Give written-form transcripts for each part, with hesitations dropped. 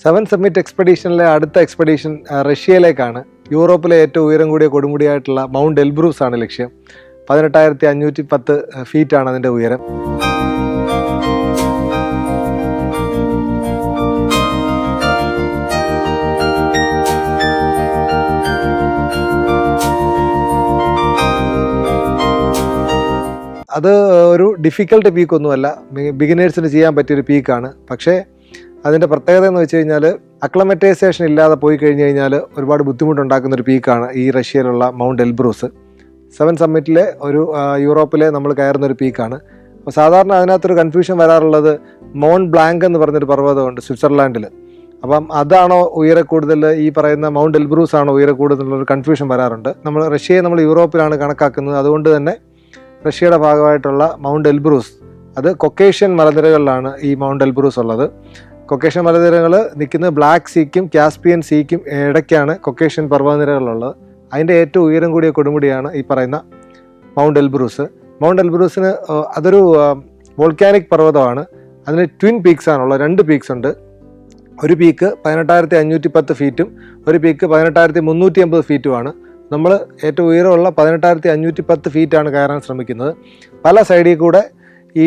Seven summit എക്സ്പെഡീഷനിലെ അടുത്ത expedition റഷ്യയിലേക്കാണ്. യൂറോപ്പിലെ ഏറ്റവും ഉയരം കൂടിയ കൊടുമുടിയായിട്ടുള്ള മൗണ്ട് എൽബ്രൂസ് ആണ് ലക്ഷ്യം. 18,510 ഫീറ്റാണ് അതിൻ്റെ ഉയരം. അത് ഒരു ഡിഫിക്കൽട്ട് പീക്കൊന്നുമല്ല, ബിഗിനേഴ്സിന് ചെയ്യാൻ പറ്റിയൊരു പീക്കാണ്. പക്ഷേ അതിൻ്റെ പ്രത്യേകത എന്ന് വെച്ച് കഴിഞ്ഞാൽ അക്ലമറ്റൈസേഷൻ ഇല്ലാതെ പോയി കഴിഞ്ഞ് കഴിഞ്ഞാൽ ഒരുപാട് ബുദ്ധിമുട്ടുണ്ടാക്കുന്നൊരു പീക്കാണ് ഈ റഷ്യയിലുള്ള മൗണ്ട് എൽബ്രൂസ്. സെവൻ സമ്മിറ്റിലെ യൂറോപ്പിലെ നമ്മൾ കയറുന്നൊരു പീക്കാണ്. അപ്പോൾ സാധാരണ അതിനകത്തൊരു കൺഫ്യൂഷൻ വരാറുള്ളത് മൗണ്ട് ബ്ലാങ്ക് എന്ന് പറഞ്ഞൊരു പർവ്വതമുണ്ട് സ്വിറ്റ്സർലാൻഡിൽ. അപ്പം അതാണോ ഉയര കൂടുതൽ, ഈ പറയുന്ന മൗണ്ട് എൽബ്രൂസ് ആണോ ഉയര കൂടുതലുള്ളൊരു കൺഫ്യൂഷൻ വരാറുണ്ട്. റഷ്യയെ നമ്മൾ യൂറോപ്പിലാണ് കണക്കാക്കുന്നത്. അതുകൊണ്ട് തന്നെ റഷ്യയുടെ ഭാഗമായിട്ടുള്ള മൗണ്ട് എൽബ്രൂസ് അത് കൊക്കേഷ്യൻ മലനിരകളിലാണ് ഈ മൗണ്ട് എൽബ്രൂസ് ഉള്ളത്. കൊക്കേഷ്യൻ മലനിരകൾ നിൽക്കുന്നത് ബ്ലാക്ക് സീക്കും കാസ്പിയൻ സീക്കും ഇടയ്ക്കാണ് കൊക്കേഷ്യൻ പർവ്വതനിരകളുള്ളത്. അതിൻ്റെ ഏറ്റവും ഉയരം കൂടിയ കൊടുമുടിയാണ് ഈ പറയുന്ന മൗണ്ട് എൽബ്രൂസ്. മൗണ്ട് എൽബ്രൂസിന് അതൊരു വോൾക്കാനിക് പർവ്വതമാണ്. അതിന് ട്വിൻ പീക്സ് ആണുള്ളത്, 2 പീക്സ് ഉണ്ട്. ഒരു പീക്ക് 18,510 ഫീറ്റും ഒരു പീക്ക് 18,350 ഫീറ്റുമാണ്. നമ്മൾ ഏറ്റവും ഉയരമുള്ള 18,510 ഫീറ്റാണ് കയറാൻ ശ്രമിക്കുന്നത്. പല സൈഡിൽ കൂടെ ഈ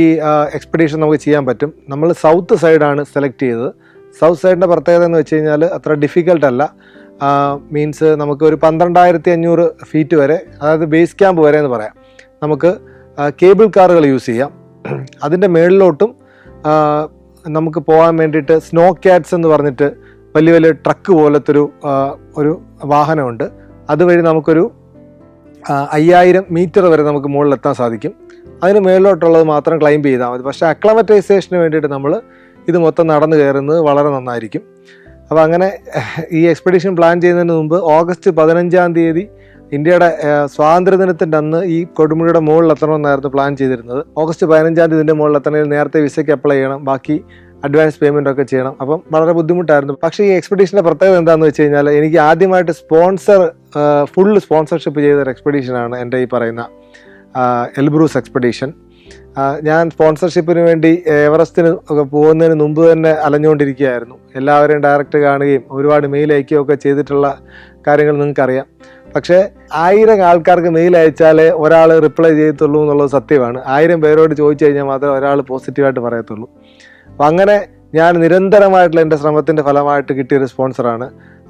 എക്സ്പെഡീഷൻ നമുക്ക് ചെയ്യാൻ പറ്റും. നമ്മൾ സൗത്ത് സൈഡാണ് സെലക്ട് ചെയ്തത്. സൗത്ത് സൈഡിൻ്റെ പ്രത്യേകത എന്ന് വെച്ച് കഴിഞ്ഞാൽ അത്ര ഡിഫിക്കൽട്ടല്ല. മീൻസ് നമുക്ക് ഒരു 12,500 ഫീറ്റ് വരെ, അതായത് ബേസ് ക്യാമ്പ് വരെ എന്ന് പറയാം, നമുക്ക് കേബിൾ കാറുകൾ യൂസ് ചെയ്യാം. അതിൻ്റെ മേളിലോട്ടും നമുക്ക് പോകാൻ വേണ്ടിയിട്ട് സ്നോ ക്യാറ്റ്സ് എന്ന് പറഞ്ഞിട്ട് വലിയ വലിയ ട്രക്ക് പോലത്തെ ഒരു വാഹനമുണ്ട്. അതുവഴി നമുക്കൊരു 5,000 മീറ്റർ വരെ നമുക്ക് മുകളിലെത്താൻ സാധിക്കും. അതിന് മേളിലോട്ടുള്ളത് മാത്രം ക്ലൈംബ് ചെയ്താൽ മതി. പക്ഷേ അക്ലമറ്റൈസേഷന് വേണ്ടിയിട്ട് നമ്മൾ ഇത് മൊത്തം നടന്നു കയറുന്നത് വളരെ നന്നായിരിക്കും. അപ്പോൾ അങ്ങനെ ഈ എക്സ്പെഡീഷൻ പ്ലാൻ ചെയ്യുന്നതിന് മുമ്പ് ഓഗസ്റ്റ് 15-ാം തീയതി ഇന്ത്യയുടെ സ്വാതന്ത്ര്യദിനത്തിൻ്റെ അന്ന് ഈ കൊടുമുടിയുടെ മുകളിലെത്തണമെന്നായിരുന്നു പ്ലാൻ ചെയ്തിരുന്നത്. ഓഗസ്റ്റ് 15-ാം തീയതി ഇതിൻ്റെ മുകളിലെത്തണമെങ്കിൽ നേരത്തെ വിസയ്ക്ക് അപ്ലൈ ചെയ്യണം, ബാക്കി അഡ്വാൻസ് പേയ്മെൻ്റ് ഒക്കെ ചെയ്യണം. അപ്പം വളരെ ബുദ്ധിമുട്ടായിരുന്നു. പക്ഷേ ഈ എക്സ്പെഡീഷൻ്റെ പ്രത്യേകത എന്താണെന്ന് വെച്ച് കഴിഞ്ഞാൽ എനിക്ക് ആദ്യമായിട്ട് ഫുൾ സ്പോൺസർഷിപ്പ് ചെയ്തൊരു എക്സ്പെഡീഷനാണ് എൻ്റെ ഈ പറയുന്ന എൽബ്രൂസ് എക്സ്പെഡീഷൻ. ഞാൻ സ്പോൺസർഷിപ്പിന് വേണ്ടി എവറസ്റ്റിന് പോകുന്നതിന് മുമ്പ് തന്നെ അലഞ്ഞുകൊണ്ടിരിക്കുകയായിരുന്നു. എല്ലാവരെയും ഡയറക്റ്റ് കാണുകയും ഒരുപാട് മെയിൽ അയക്കുകയും ഒക്കെ ചെയ്തിട്ടുള്ള കാര്യങ്ങൾ നിങ്ങൾക്കറിയാം. പക്ഷേ 1000 ആൾക്കാർക്ക് മെയിൽ അയച്ചാലേ ഒരാൾ റിപ്ലൈ ചെയ്യത്തുള്ളൂ എന്നുള്ളത് സത്യമാണ്. 1000 പേരോട് ചോദിച്ചു കഴിഞ്ഞാൽ മാത്രമേ ഒരാൾ പോസിറ്റീവായിട്ട് പറയത്തുള്ളൂ. അപ്പം അങ്ങനെ ഞാൻ നിരന്തരമായിട്ടുള്ള എൻ്റെ ശ്രമത്തിൻ്റെ ഫലമായിട്ട് കിട്ടിയൊരു സ്പോൺസറാണ്.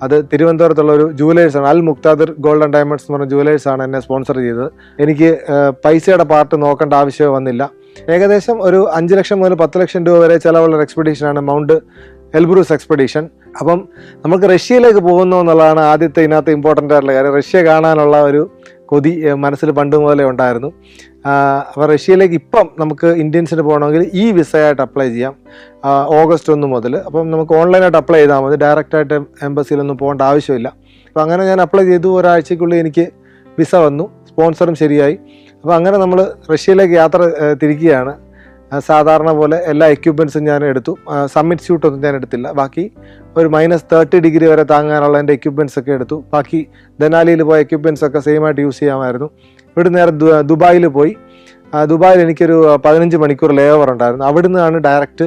അത് തിരുവനന്തപുരത്തുള്ള ഒരു ജുവലേഴ്സാണ്, അൽ മുക്താദിർ ഗോൾഡ് ആൻഡ് ഡയമണ്ട്സ് എന്ന് പറഞ്ഞ ജുവലേഴ്സാണ് എന്നെ സ്പോൺസർ ചെയ്തത്. എനിക്ക് പൈസയുടെ പാർട്ട് നോക്കേണ്ട ആവശ്യമേ വന്നില്ല. ഏകദേശം ഒരു 5 ലക്ഷം മുതൽ 10 ലക്ഷം രൂപ വരെ ചിലവുള്ള എക്സ്പെഡീഷനാണ് മൗണ്ട് എൽബ്രൂസ് എക്സ്പെഡീഷൻ. അപ്പം നമുക്ക് റഷ്യയിലേക്ക് പോകുന്നു എന്നുള്ളതാണ് ആദ്യത്തെ ഇതിനകത്ത് ഇമ്പോർട്ടൻ്റ് ആയിട്ടുള്ള കാര്യം. റഷ്യ കാണാനുള്ള ഒരു കൊതി മനസ്സിൽ പണ്ട് മുതലേ ഉണ്ടായിരുന്നു. അപ്പോൾ റഷ്യയിലേക്ക് ഇപ്പം നമുക്ക് ഇന്ത്യൻസിന് പോകണമെങ്കിൽ ഈ വിസയായിട്ട് അപ്ലൈ ചെയ്യാം ഓഗസ്റ്റ് 1 മുതൽ. അപ്പം നമുക്ക് ഓൺലൈനായിട്ട് അപ്ലൈ ചെയ്താൽ മതി, ഡയറക്റ്റായിട്ട് എംബസിയിലൊന്നും പോകേണ്ട ആവശ്യമില്ല. അപ്പോൾ അങ്ങനെ ഞാൻ അപ്ലൈ ചെയ്തു. ഒരാഴ്ചയ്ക്കുള്ളിൽ എനിക്ക് വിസ വന്നു, സ്പോൺസറും ശരിയായി. അപ്പോൾ അങ്ങനെ നമ്മൾ റഷ്യയിലേക്ക് യാത്ര തിരിക്കുകയാണ്. സാധാരണ പോലെ എല്ലാ എക്യുപ്മെൻറ്റ്സും ഞാൻ എടുത്തു. സമ്മിറ്റ് സ്യൂട്ടൊന്നും ഞാൻ എടുത്തില്ല. ബാക്കി ഒരു -30 ഡിഗ്രി വരെ താങ്ങാനുള്ള എൻ്റെ എക്യുപ്മെൻറ്റ്സ് ഒക്കെ എടുത്തു. ബാക്കി ദനാലിയിൽ പോയ എക്യുപ്മെൻറ്റ്സ് ഒക്കെ സെയിമായിട്ട് യൂസ് ചെയ്യാമായിരുന്നു. ഇവിടെ നേരെ ദുബായിൽ പോയി. ദുബായിൽ എനിക്കൊരു 15 മണിക്കൂർ ലേ ഓവർ ഉണ്ടായിരുന്നു. അവിടെ നിന്നാണ് ഡയറക്റ്റ്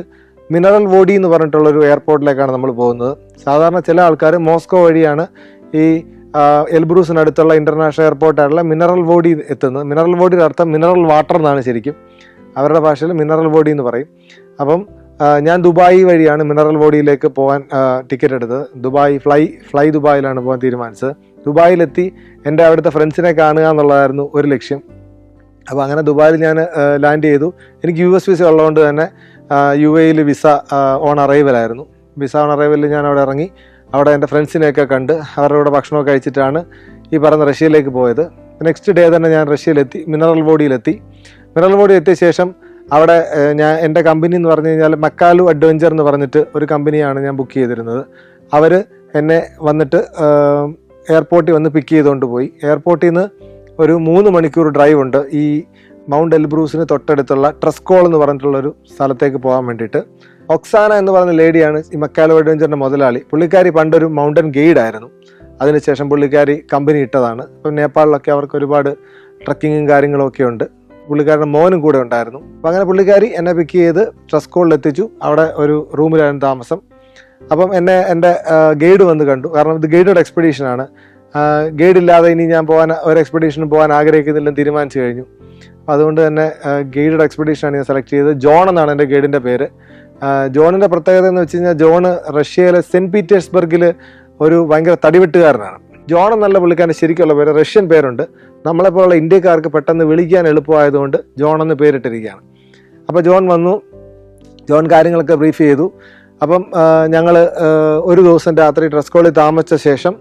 മിനറൽ വോഡി എന്ന് പറഞ്ഞിട്ടുള്ളൊരു എയർപോർട്ടിലേക്കാണ് നമ്മൾ പോകുന്നത്. സാധാരണ ചില ആൾക്കാർ മോസ്കോ വഴിയാണ് ഈ എൽബ്രൂസിനടുത്തുള്ള ഇൻ്റർനാഷണൽ എയർപോർട്ടായിട്ടുള്ള മിനറൽ വോഡി എത്തുന്നത്. മിനറൽ വോഡിയുടെ അർത്ഥം മിനറൽ വാട്ടർ എന്നാണ് ശരിക്കും. അവരുടെ ഭാഷയിൽ മിനറൽ വോഡി എന്ന് പറയും. അപ്പം ഞാൻ ദുബായ് വഴിയാണ് മിനറൽ വോഡിയിലേക്ക് പോകാൻ ടിക്കറ്റ് എടുത്തത്. ഫ്ലൈ ദുബായിലാണ് പോകാൻ തീരുമാനിച്ചത്. ദുബായിലെത്തി എൻ്റെ അവിടുത്തെ ഫ്രണ്ട്സിനെ കാണുക എന്നുള്ളതായിരുന്നു ഒരു ലക്ഷ്യം. അപ്പോൾ അങ്ങനെ ദുബായിൽ ഞാൻ ലാൻഡ് ചെയ്തു. എനിക്ക് US വിസ ഉള്ളതുകൊണ്ട് തന്നെ UAE വിസ ഓൺ അറൈവലായിരുന്നു. വിസ ഓൺ അറൈവലിൽ ഞാൻ അവിടെ ഇറങ്ങി. അവിടെ എൻ്റെ ഫ്രണ്ട്സിനെയൊക്കെ കണ്ട് അവരുടെ കൂടെ ഭക്ഷണമൊക്കെ കഴിച്ചിട്ടാണ് ഈ പറഞ്ഞ റഷ്യയിലേക്ക് പോയത്. നെക്സ്റ്റ് ഡേ തന്നെ ഞാൻ റഷ്യയിലെത്തി, മിനറൽ വോഡിയിലെത്തി. മിനറൽ വോഡി എത്തിയ ശേഷം അവിടെ എൻ്റെ കമ്പനി എന്ന് പറഞ്ഞു കഴിഞ്ഞാൽ മക്കാലു അഡ്വഞ്ചർ എന്ന് പറഞ്ഞിട്ട് ഒരു കമ്പനിയാണ് ഞാൻ ബുക്ക് ചെയ്തിരുന്നത്. അവർ എന്നെ വന്നിട്ട് എയർപോർട്ടിൽ വന്ന് പിക്ക് ചെയ്തുകൊണ്ട് പോയി. എയർപോർട്ടിൽ നിന്ന് ഒരു 3 മണിക്കൂർ ഡ്രൈവ് ഉണ്ട് ഈ മൗണ്ട് എൽബ്രൂസിന് തൊട്ടടുത്തുള്ള ട്രസ്കോൾ എന്ന് പറഞ്ഞിട്ടുള്ളൊരു സ്ഥലത്തേക്ക് പോകാൻ വേണ്ടിയിട്ട്. ഒക്സാന എന്ന് പറയുന്ന ലേഡിയാണ് ഈ മക്കാലു അഡ്വഞ്ചറിൻ്റെ മുതലാളി. പുള്ളിക്കാരി പണ്ടൊരു മൗണ്ടൻ ഗൈഡായിരുന്നു. അതിനുശേഷം പുള്ളിക്കാരി കമ്പനി ഇട്ടതാണ്. ഇപ്പം നേപ്പാളിലൊക്കെ അവർക്ക് ഒരുപാട് ട്രക്കിങ്ങും കാര്യങ്ങളും ഒക്കെ ഉണ്ട്. പുള്ളിക്കാരുടെ മോനും കൂടെ ഉണ്ടായിരുന്നു. അപ്പം അങ്ങനെ പുള്ളിക്കാരി എന്നെ പിക്ക് ചെയ്ത് ട്രസ്കോളിൽ എത്തിച്ചു. അവിടെ ഒരു റൂമിലായിരുന്നു താമസം. അപ്പം എൻ്റെ ഗൈഡ് വന്ന് കണ്ടു. കാരണം ഇത് ഗൈഡഡ് എക്സ്പെഡീഷനാണ്. ഗൈഡ് ഇല്ലാതെ ഇനി ഞാൻ ഒരു എക്സ്പെഡീഷന് പോകാൻ ആഗ്രഹിക്കുന്നില്ലെന്ന് തീരുമാനിച്ചു കഴിഞ്ഞു. അപ്പോൾ അതുകൊണ്ട് തന്നെ ഗൈഡഡ് എക്സ്പെഡീഷനാണ് ഞാൻ സെലക്ട് ചെയ്തത്. ജോൺ എന്നാണ് എൻ്റെ ഗൈഡിൻ്റെ പേര്. ജോണിൻ്റെ പ്രത്യേകത എന്ന് വെച്ച് കഴിഞ്ഞാൽ ജോണ് റഷ്യയിലെ സെൻറ്റ് പീറ്റേഴ്സ്ബർഗിൽ ഒരു ഭയങ്കര തടിവെട്ടുകാരനാണ്. ജോൺ എന്നല്ല പുള്ളിക്കാരൻ്റെ ശരിക്കുള്ള പേര്, റഷ്യൻ പേരുണ്ട്. നമ്മളെപ്പോലുള്ള ഇന്ത്യക്കാർക്ക് പെട്ടെന്ന് വിളിക്കാൻ എളുപ്പമായതുകൊണ്ട് ജോൺ എന്ന് പേരിട്ടിരിക്കുകയാണ്. അപ്പോൾ ജോൺ വന്നു, ജോൺ കാര്യങ്ങളൊക്കെ ബ്രീഫ് ചെയ്തു. അപ്പം ഞങ്ങൾ ഒരു ദിവസം രാത്രി ട്രസ്കോളിൽ താമസിച്ച ശേഷം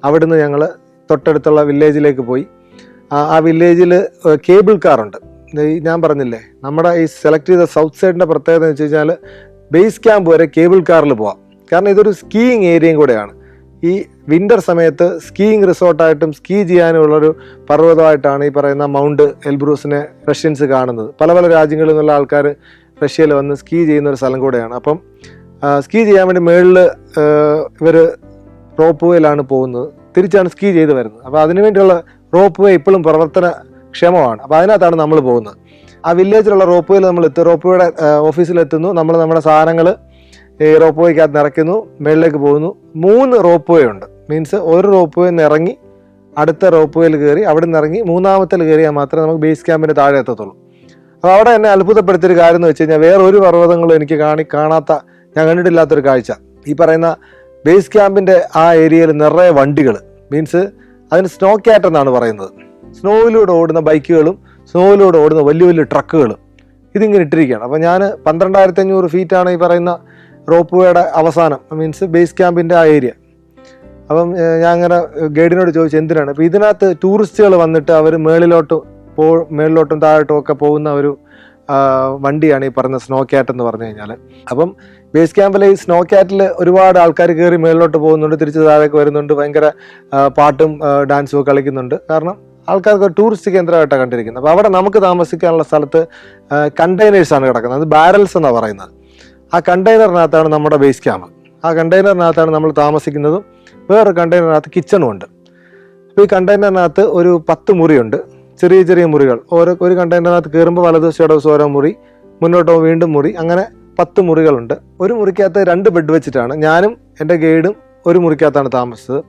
അവിടുന്ന് ഞങ്ങൾ തൊട്ടടുത്തുള്ള വില്ലേജിലേക്ക് പോയി. ആ വില്ലേജിൽ കേബിൾ കാറുണ്ട്. ഞാൻ പറഞ്ഞില്ലേ, നമ്മുടെ ഈ സെലക്ട് ചെയ്ത സൗത്ത് സൈഡിൻ്റെ പ്രത്യേകത എന്ന് വെച്ച് കഴിഞ്ഞാൽ ബേസ് ക്യാമ്പ് വരെ കേബിൾ കാറിൽ പോവാം. കാരണം ഇതൊരു സ്കീയിങ് ഏരിയയും കൂടെയാണ്. ഈ വിൻ്റർ സമയത്ത് സ്കീയിങ് റിസോർട്ടായിട്ടും സ്കീ ചെയ്യാനുള്ളൊരു പർവ്വതമായിട്ടാണ് ഈ പറയുന്ന മൗണ്ട് എൽബ്രൂസിനെ റഷ്യൻസ് കാണുന്നത്. പല പല രാജ്യങ്ങളിൽ നിന്നുള്ള ആൾക്കാർ റഷ്യയിൽ വന്ന് സ്കീ ചെയ്യുന്ന ഒരു സ്ഥലം കൂടെയാണ്. അപ്പം സ്കീ ചെയ്യാൻ വേണ്ടി മുകളിൽ ഇവർ റോപ്പ് വേയിലാണ് പോകുന്നത്, തിരിച്ചാണ് സ്കീ ചെയ്ത് വരുന്നത്. അപ്പോൾ അതിനുവേണ്ടിയുള്ള റോപ്പ് വേ ഇപ്പോഴും പ്രവർത്തനക്ഷമമാണ്. അപ്പോൾ അതിനകത്താണ് നമ്മൾ പോകുന്നത്. ആ വില്ലേജിലുള്ള റോപ്പ് വേയിൽ നമ്മൾ എത്തും. റോപ്പ് വേയുടെ ഓഫീസിലെത്തുന്നു. നമ്മൾ നമ്മുടെ സാധനങ്ങൾ ഈ റോപ്പ് വേക്കകത്ത് നിറയ്ക്കുന്നു, മുകളിലേക്ക് പോകുന്നു. 3 റോപ്പ് വേ ഉണ്ട്. മീൻസ് ഒരു റോപ്പ് വേ ഇറങ്ങി അടുത്ത റോപ്പ് വേയിൽ കയറി, അവിടെ നിന്ന് ഇറങ്ങി മൂന്നാമത്തിൽ കയറിയാൽ മാത്രമേ നമുക്ക് ബേസ് ക്യാമ്പിന് താഴെ എത്തത്തുള്ളൂ. അപ്പോൾ അവിടെ എന്നെ അത്ഭുതപ്പെടുത്തിയൊരു കാര്യം എന്ന് വെച്ച് കഴിഞ്ഞാൽ വേറൊരു പർവ്വതങ്ങളും എനിക്ക് കാണാത്ത, ഞാൻ കണ്ടിട്ടില്ലാത്തൊരു കാഴ്ച. ഈ പറയുന്ന ബേസ് ക്യാമ്പിൻ്റെ ആ ഏരിയയിൽ നിറയെ വണ്ടികൾ, മീൻസ് അതിന് സ്നോ ക്യാറ്റ് എന്നാണ് പറയുന്നത്. സ്നോയിലൂടെ ഓടുന്ന ബൈക്കുകളും സ്നോയിലൂടെ ഓടുന്ന വലിയ വലിയ ട്രക്കുകളും ഇതിങ്ങനെ ഇട്ടിരിക്കുകയാണ്. അപ്പോൾ ഞാൻ 12,500 ഫീറ്റാണ് ഈ പറയുന്ന റോപ്പ് വേയുടെ അവസാനം, മീൻസ് ബേസ് ക്യാമ്പിൻ്റെ ആ ഏരിയ. അപ്പം ഞാൻ അങ്ങനെ ഗൈഡിനോട് ചോദിച്ചു എന്തിനാണ്. അപ്പോൾ ഇതിനകത്ത് ടൂറിസ്റ്റുകൾ വന്നിട്ട് അവർ മേളിലോട്ടും താഴോട്ടും ഒക്കെ പോകുന്ന ഒരു വണ്ടിയാണ് ഈ പറഞ്ഞ സ്നോ ക്യാറ്റ് എന്ന് പറഞ്ഞു കഴിഞ്ഞാൽ. അപ്പം ബേസ് ക്യാമ്പിലെ ഈ സ്നോ ക്യാറ്റിൽ ഒരുപാട് ആൾക്കാർ കയറി മേളിലോട്ട് പോകുന്നുണ്ട്, തിരിച്ച് താഴേക്ക് വരുന്നുണ്ട്, ഭയങ്കര പാട്ടും ഡാൻസും ഒക്കെ കളിക്കുന്നുണ്ട്. കാരണം ആൾക്കാർക്ക് ടൂറിസ്റ്റ് കേന്ദ്രമായിട്ടാണ് കണ്ടിരിക്കുന്നത്. അപ്പോൾ അവിടെ നമുക്ക് താമസിക്കാനുള്ള സ്ഥലത്ത് കണ്ടെയ്നേഴ്സാണ് കിടക്കുന്നത്. അത് ബാരൽസ് എന്നാണ് പറയുന്നത്. ആ കണ്ടെയ്നറിനകത്താണ് നമ്മുടെ ബേസ് ക്യാമ്പ്. ആ കണ്ടെയ്നറിനകത്താണ് നമ്മൾ താമസിക്കുന്നതും. വേറൊരു കണ്ടെയ്നറിനകത്ത് കിച്ചണും ഉണ്ട്. അപ്പോൾ ഈ കണ്ടെയ്നറിനകത്ത് ഒരു 10 മുറിയുണ്ട്, ചെറിയ ചെറിയ മുറികൾ. ഒരു കണ്ടെയ്നറിനകത്ത് കയറുമ്പോൾ വലതുവശം ഇടവശം ഓരോ മുറി, മുന്നോട്ടോ വീണ്ടും മുറി, അങ്ങനെ 10 മുറികളുണ്ട്. ഒരു മുറിക്കകത്ത് 2 ബെഡ് വെച്ചിട്ടാണ്. ഞാനും എൻ്റെ ഗൈഡും ഒരു മുറിക്കകത്താണ് താമസിച്ചത്.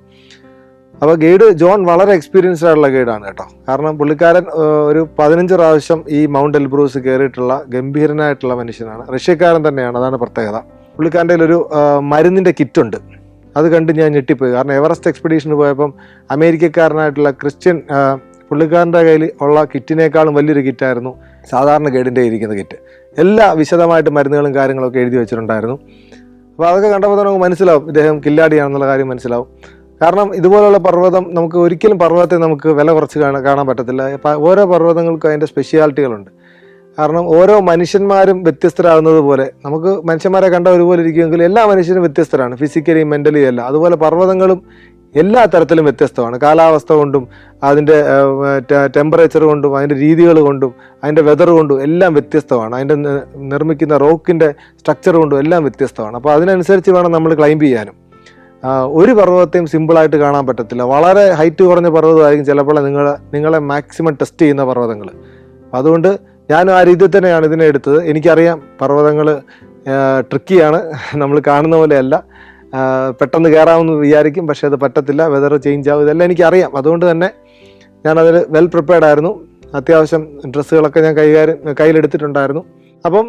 അപ്പോൾ ഗൈഡ് ജോൺ വളരെ എക്സ്പീരിയൻസ്ഡ് ആയിട്ടുള്ള ഗൈഡാണ് കേട്ടോ. കാരണം പുള്ളിക്കാരൻ ഒരു 15 പ്രാവശ്യം ഈ മൗണ്ട് എൽബ്രൂസ് കയറിയിട്ടുള്ള ഗംഭീരനായിട്ടുള്ള മനുഷ്യനാണ്. റഷ്യക്കാരൻ തന്നെയാണ്, അതാണ് പ്രത്യേകത. പുള്ളിക്കാരൻ്റെ ഒരു മരുന്നിൻ്റെ കിറ്റുണ്ട്. അത് കണ്ട് ഞാൻ ഞെട്ടിപ്പോയി. കാരണം എവറസ്റ്റ് എക്സ്പെഡീഷന് പോയപ്പം അമേരിക്കക്കാരനായിട്ടുള്ള ക്രിസ്ത്യൻ പുള്ളിക്കാരൻ്റെ കയ്യിൽ ഉള്ള കിറ്റിനേക്കാളും വലിയൊരു കിറ്റായിരുന്നു സാധാരണ ഗൈഡിൻ്റെ ഇരിക്കുന്ന കിറ്റ്. എല്ലാ വിശദമായിട്ട് മരുന്നുകളും കാര്യങ്ങളൊക്കെ എഴുതി വെച്ചിട്ടുണ്ടായിരുന്നു. അപ്പോൾ അതൊക്കെ കണ്ടപ്പോൾ തന്നെ നമുക്ക് മനസ്സിലാവും ഇദ്ദേഹം കില്ലാടിയാണെന്നുള്ള കാര്യം മനസ്സിലാവും. കാരണം ഇതുപോലുള്ള പർവ്വതം നമുക്ക് ഒരിക്കലും പർവ്വതത്തെ നമുക്ക് വില കുറച്ച് കാണാൻ പറ്റത്തില്ല. ഓരോ പർവ്വതങ്ങൾക്കും അതിൻ്റെ സ്പെഷ്യാലിറ്റികളുണ്ട്. കാരണം ഓരോ മനുഷ്യന്മാരും വ്യത്യസ്തരാകുന്നത് പോലെ നമുക്ക് മനുഷ്യന്മാരെ കണ്ട ഒരുപോലെ ഇരിക്കുമെങ്കിൽ എല്ലാ മനുഷ്യരും വ്യത്യസ്തരാണ്, ഫിസിക്കലി മെൻ്റലി എല്ലാം. അതുപോലെ പർവ്വതങ്ങളും എല്ലാ തരത്തിലും വ്യത്യസ്തമാണ്. കാലാവസ്ഥ കൊണ്ടും അതിൻ്റെ ടെമ്പറേച്ചർ കൊണ്ടും അതിൻ്റെ രീതികൾ കൊണ്ടും അതിൻ്റെ വെതർ കൊണ്ടും എല്ലാം വ്യത്യസ്തമാണ്. അതിൻ്റെ നിർമ്മിക്കുന്ന റോക്കിൻ്റെ സ്ട്രക്ചർ കൊണ്ടും എല്ലാം വ്യത്യസ്തമാണ്. അപ്പോൾ അതിനനുസരിച്ച് വേണം നമ്മൾ ക്ലൈംബ് ചെയ്യാനും. ഒരു പർവ്വതത്തെയും സിമ്പിളായിട്ട് കാണാൻ പറ്റത്തില്ല. വളരെ ഹൈറ്റ് കുറഞ്ഞ പർവ്വതമായിരിക്കും ചിലപ്പോൾ നിങ്ങളെ മാക്സിമം ടെസ്റ്റ് ചെയ്യുന്ന പർവ്വതങ്ങൾ. അതുകൊണ്ട് ഞാനും ആ രീതിയിൽ തന്നെയാണ് ഇതിനെ എടുത്തത്. എനിക്കറിയാം പർവ്വതങ്ങൾ ട്രിക്കിയാണ്, നമ്മൾ കാണുന്ന പോലെയല്ല. പെട്ടെന്ന് കയറാമെന്ന് വിചാരിക്കും, പക്ഷേ അത് പറ്റത്തില്ല, വെതർ ചേഞ്ച് ആവും, ഇതെല്ലാം എനിക്കറിയാം. അതുകൊണ്ട് തന്നെ ഞാനതിൽ വെൽ പ്രിപ്പയർഡ് ആയിരുന്നു. അത്യാവശ്യം ഡ്രസ്സുകളൊക്കെ ഞാൻ കയ്യിലെടുത്തിട്ടുണ്ടായിരുന്നു. അപ്പം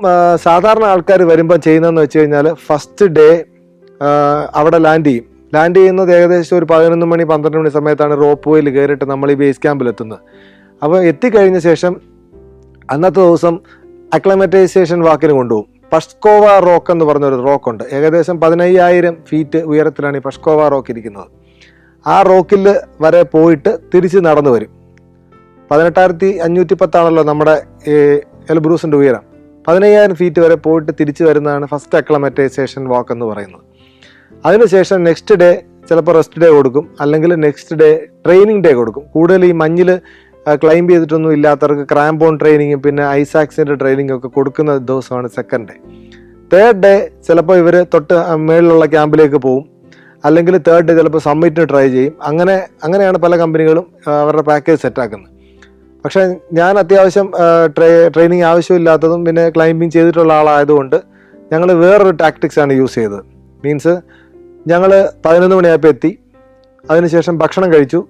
സാധാരണ ആൾക്കാർ വരുമ്പം ചെയ്യുന്നതെന്ന് വെച്ച് കഴിഞ്ഞാൽ ഫസ്റ്റ് ഡേ അവിടെ ലാൻഡ് ചെയ്യുന്നത് ഏകദേശം ഒരു 11 മണി 12 മണി സമയത്താണ് റോപ്പ് വേയിൽ കയറിയിട്ട് നമ്മൾ ഈ ബേസ് ക്യാമ്പിൽ എത്തുന്നത്. അപ്പോൾ എത്തിക്കഴിഞ്ഞ ശേഷം അന്നത്തെ ദിവസം അക്ലമറ്റൈസേഷൻ വാക്കിന് കൊണ്ടുപോകും. പഷ്കോവ റോക്ക് എന്ന് പറഞ്ഞൊരു റോക്കുണ്ട്. ഏകദേശം 15,000 ഫീറ്റ് ഉയരത്തിലാണ് ഈ പഷ്കോവ റോക്ക് ഇരിക്കുന്നത്. ആ റോക്കിൽ വരെ പോയിട്ട് തിരിച്ച് നടന്നു വരും. 18,510 ആണല്ലോ നമ്മുടെ എൽബ്രൂസിൻ്റെ ഉയരം. 15,000 ഫീറ്റ് വരെ പോയിട്ട് തിരിച്ചു വരുന്നതാണ് ഫസ്റ്റ് അക്ലമറ്റൈസേഷൻ വാക്ക് എന്ന് പറയുന്നത്. അതിനുശേഷം നെക്സ്റ്റ് ഡേ ചിലപ്പോൾ റെസ്റ്റ് ഡേ കൊടുക്കും, അല്ലെങ്കിൽ നെക്സ്റ്റ് ഡേ ട്രെയിനിങ് ഡേ കൊടുക്കും. കൂടുതൽ ഈ മഞ്ഞിൽ ക്ലൈംബ് ചെയ്തിട്ടൊന്നും ഇല്ലാത്തവർക്ക് ക്രാംബോൺ ട്രെയിനിങ്ങും പിന്നെ ഐസാക്സിൻ്റെ ട്രെയിനിങ്ങും ഒക്കെ കൊടുക്കുന്ന ദിവസമാണ് സെക്കൻഡ് ഡേ. തേർഡ് ഡേ ചിലപ്പോൾ ഇവർ തൊട്ട് മേളിലുള്ള ക്യാമ്പിലേക്ക് പോകും, അല്ലെങ്കിൽ തേർഡ് ഡേ ചിലപ്പോൾ സമ്മിറ്റിന് ട്രൈ ചെയ്യും. അങ്ങനെയാണ് പല കമ്പനികളും അവരുടെ പാക്കേജ് സെറ്റാക്കുന്നത്. പക്ഷേ ഞാൻ അത്യാവശ്യം ട്രെയിനിങ് ആവശ്യമില്ലാത്തതും പിന്നെ ക്ലൈംബിങ് ചെയ്തിട്ടുള്ള ആളായതുകൊണ്ട് ഞങ്ങൾ വേറൊരു ടാക്ടിക്സാണ് യൂസ് ചെയ്തത്. മീൻസ് ഞങ്ങൾ 11 മണിയായപ്പോൾ എത്തി. അതിനുശേഷം ഭക്ഷണം കഴിച്ചു.